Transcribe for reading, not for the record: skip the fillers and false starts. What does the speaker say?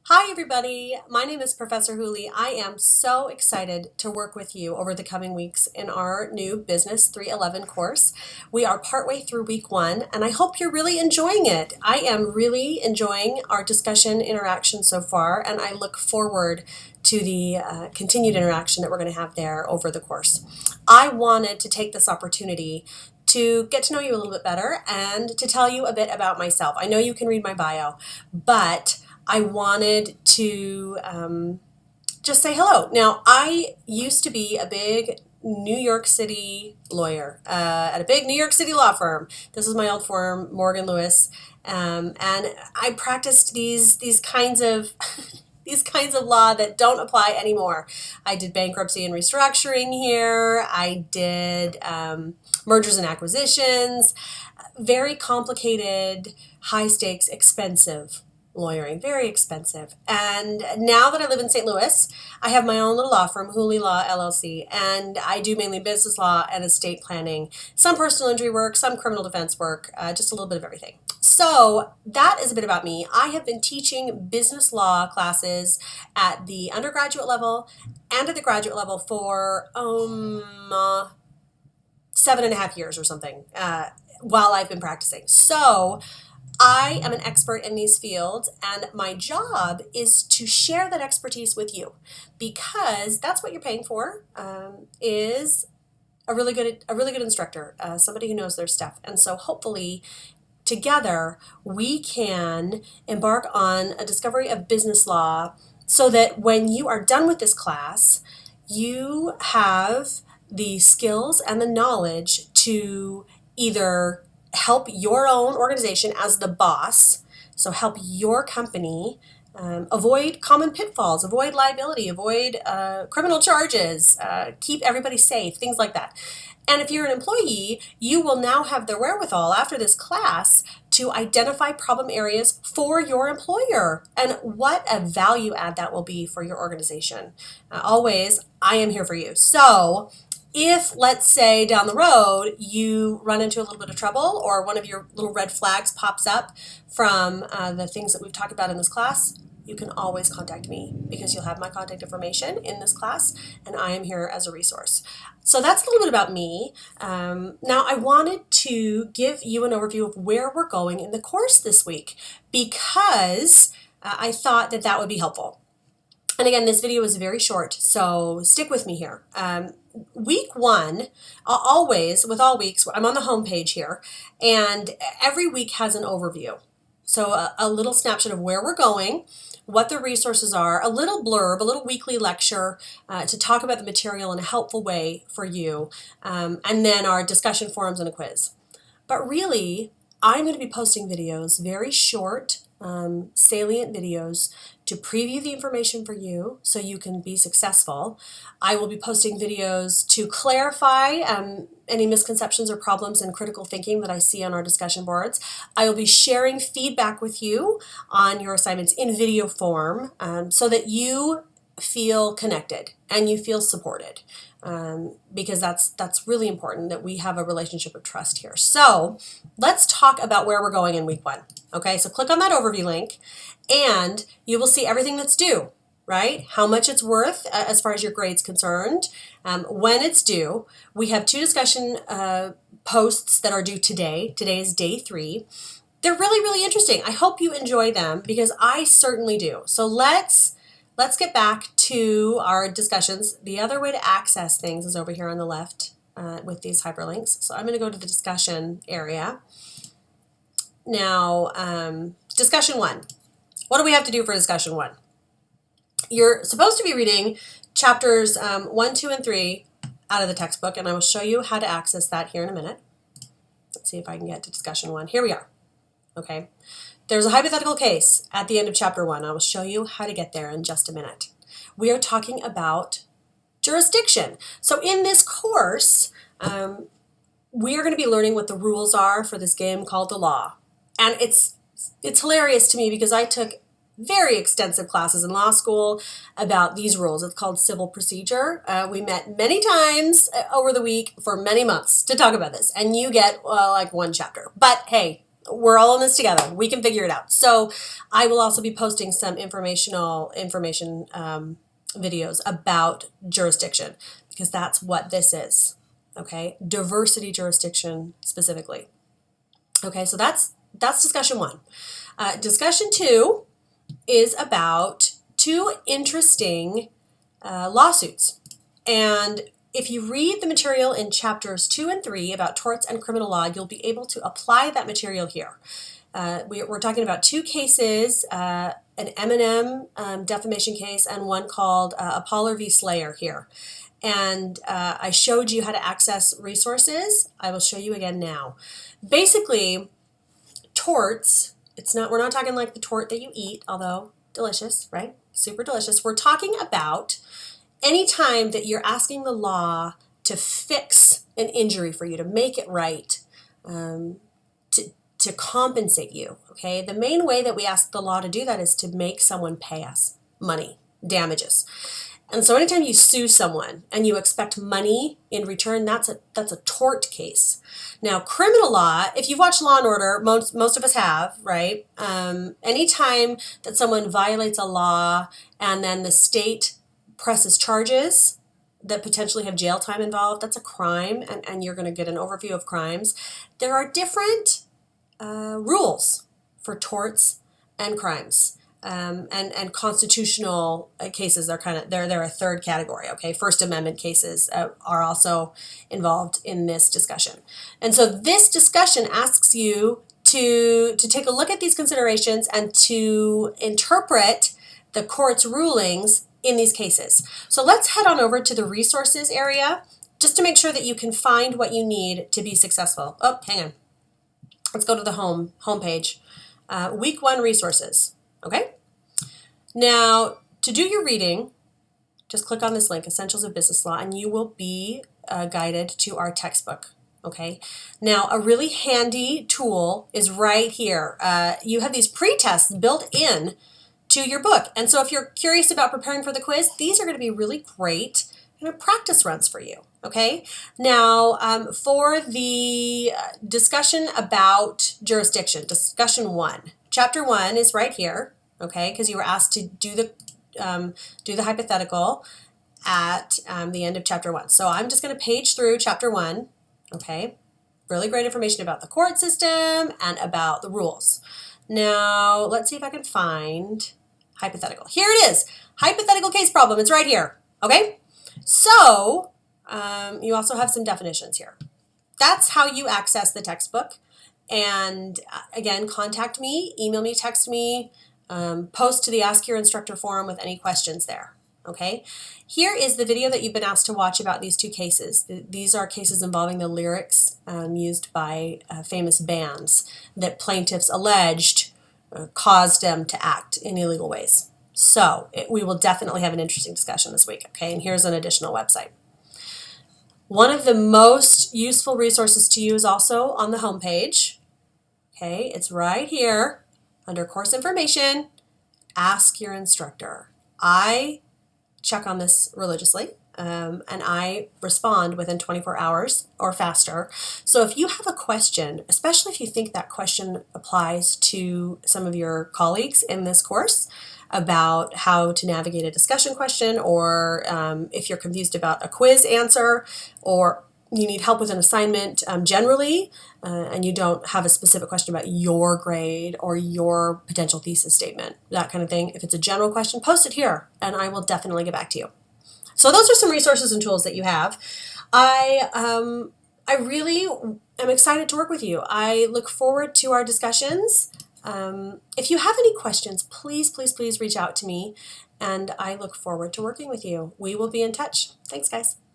Hi everybody, my name is Professor Hooley. I am so excited to work with you over the coming weeks in our new Business 311 course. We are partway through week 1 and I hope you're really enjoying it. I am really enjoying our discussion interaction so far and I look forward to the continued interaction that we're going to have there over the course. I wanted to take this opportunity to get to know you a little bit better and to tell you a bit about myself. I know you can read my bio, but I wanted to just say hello. Now, I used to be a big New York City lawyer at a big New York City law firm. This is my old firm, Morgan Lewis, and I practiced these kinds of these kinds of law that don't apply anymore. I did bankruptcy and restructuring here. I did mergers and acquisitions, very complicated, high stakes, expensive lawyering, very expensive. And now that I live in St. Louis, I have my own little law firm, Hooley Law LLC, and I do mainly business law and estate planning, some personal injury work, some criminal defense work, just a little bit of everything. So that is a bit about me. I have been teaching business law classes at the undergraduate level and at the graduate level for 7.5 years or something while I've been practicing. So I am an expert in these fields, and my job is to share that expertise with you because that's what you're paying for, is a really good instructor, somebody who knows their stuff. And so hopefully together we can embark on a discovery of business law so that when you are done with this class, you have the skills and the knowledge to either help your own organization as the boss, so help your company avoid common pitfalls, avoid liability, avoid criminal charges, keep everybody safe, things like that. And if you're an employee, you will now have the wherewithal after this class to identify problem areas for your employer and what a value add that will be for your organization. Always, I am here for you. So if, let's say, down the road, you run into a little bit of trouble or one of your little red flags pops up from the things that we've talked about in this class, you can always contact me because you'll have my contact information in this class and I am here as a resource. So that's a little bit about me. Now I wanted to give you an overview of where we're going in the course this week because I thought that that would be helpful. And again, this video is very short, so stick with me here. Week 1, always, with all weeks, I'm on the home page here, and every week has an overview. So a little snapshot of where we're going, what the resources are, a little blurb, a little weekly lecture to talk about the material in a helpful way for you, and then our discussion forums and a quiz. But really, I'm going to be posting videos, very short, salient videos to preview the information for you so you can be successful. I will be posting videos to clarify any misconceptions or problems in critical thinking that I see on our discussion boards. I will be sharing feedback with you on your assignments in video form so that you feel connected and you feel supported. Because that's really important that we have a relationship of trust here. So let's talk about where we're going in week 1. Okay, so click on that overview link and you will see everything that's due, right? How much it's worth as far as your grade's concerned, when it's due. We have 2 discussion posts that are due today. Today is day 3. They're really, really interesting. I hope you enjoy them because I certainly do. So let's get back to our discussions. The other way to access things is over here on the left with these hyperlinks. So I'm going to go to the discussion area. Now, discussion 1. What do we have to do for discussion 1? You're supposed to be reading chapters 1, 2, and 3 out of the textbook, and I will show you how to access that here in a minute. Let's see if I can get to discussion 1. Here we are. Okay. There's a hypothetical case at the end of chapter 1. I will show you how to get there in just a minute. We are talking about jurisdiction. So in this course, we are going to be learning what the rules are for this game called the law. And it's hilarious to me because I took very extensive classes in law school about these rules. It's called civil procedure. We met many times over the week for many months to talk about this. And you get like 1 chapter. But hey, We're all in this together. We can figure it out. So I will also be posting some information videos about jurisdiction, because that's what this is. Okay, diversity jurisdiction specifically. Okay, so that's discussion one. Discussion two is about two interesting lawsuits. And if you read the material in chapters 2 and 3 about torts and criminal law, you'll be able to apply that material here. We're talking about two cases, an M&M defamation case and one called Apollo v. Slayer here. And I showed you how to access resources. I will show you again now. Basically, torts, we're not talking like the tort that you eat, although delicious, right? Super delicious. We're talking about any time that you're asking the law to fix an injury for you, to make it right, to compensate you, okay? The main way that we ask the law to do that is to make someone pay us money, damages. And so anytime you sue someone and you expect money in return, that's a tort case. Now, criminal law, if you've watched Law and Order, most of us have, right? Anytime that someone violates a law and then the state presses charges that potentially have jail time involved, that's a crime, and you're going to get an overview of crimes. There are different rules for torts and crimes. And constitutional cases are they're a third category. Okay, First Amendment cases are also involved in this discussion, and so this discussion asks you to take a look at these considerations and to interpret the court's rulings in these cases. So let's head on over to the resources area just to make sure that you can find what you need to be successful. Oh, hang on. Let's go to the home page. Week 1 resources. Okay. Now, to do your reading, just click on this link, Essentials of Business Law, and you will be guided to our textbook. Okay. Now, a really handy tool is right here. You have these pre-tests built in to your book. And so if you're curious about preparing for the quiz, these are going to be really great practice runs for you. Okay. Now, for the discussion about jurisdiction, discussion 1, chapter 1 is right here. Okay, because you were asked to do the hypothetical at the end of chapter 1. So I'm just going to page through chapter 1. Okay, really great information about the court system and about the rules. Now let's see if I can find hypothetical. Here it is, hypothetical case problem. It's right here. Okay, so you also have some definitions here. That's how you access the textbook. And again, contact me, email me, text me. Post to the Ask Your Instructor forum with any questions there. Okay, here is the video that you've been asked to watch about these two cases. These are cases involving the lyrics used by famous bands that plaintiffs alleged caused them to act in illegal ways. So we will definitely have an interesting discussion this week. Okay, and here's an additional website. One of the most useful resources to you is also on the home page. Okay, it's right here. Under course information, ask your instructor. I check on this religiously, and I respond within 24 hours or faster. So if you have a question, especially if you think that question applies to some of your colleagues in this course about how to navigate a discussion question, or if you're confused about a quiz answer, or you need help with an assignment generally, and you don't have a specific question about your grade or your potential thesis statement, that kind of thing. If it's a general question, post it here, and I will definitely get back to you. So those are some resources and tools that you have. I really am excited to work with you. I look forward to our discussions. If you have any questions, please, please, please reach out to me, and I look forward to working with you. We will be in touch. Thanks, guys.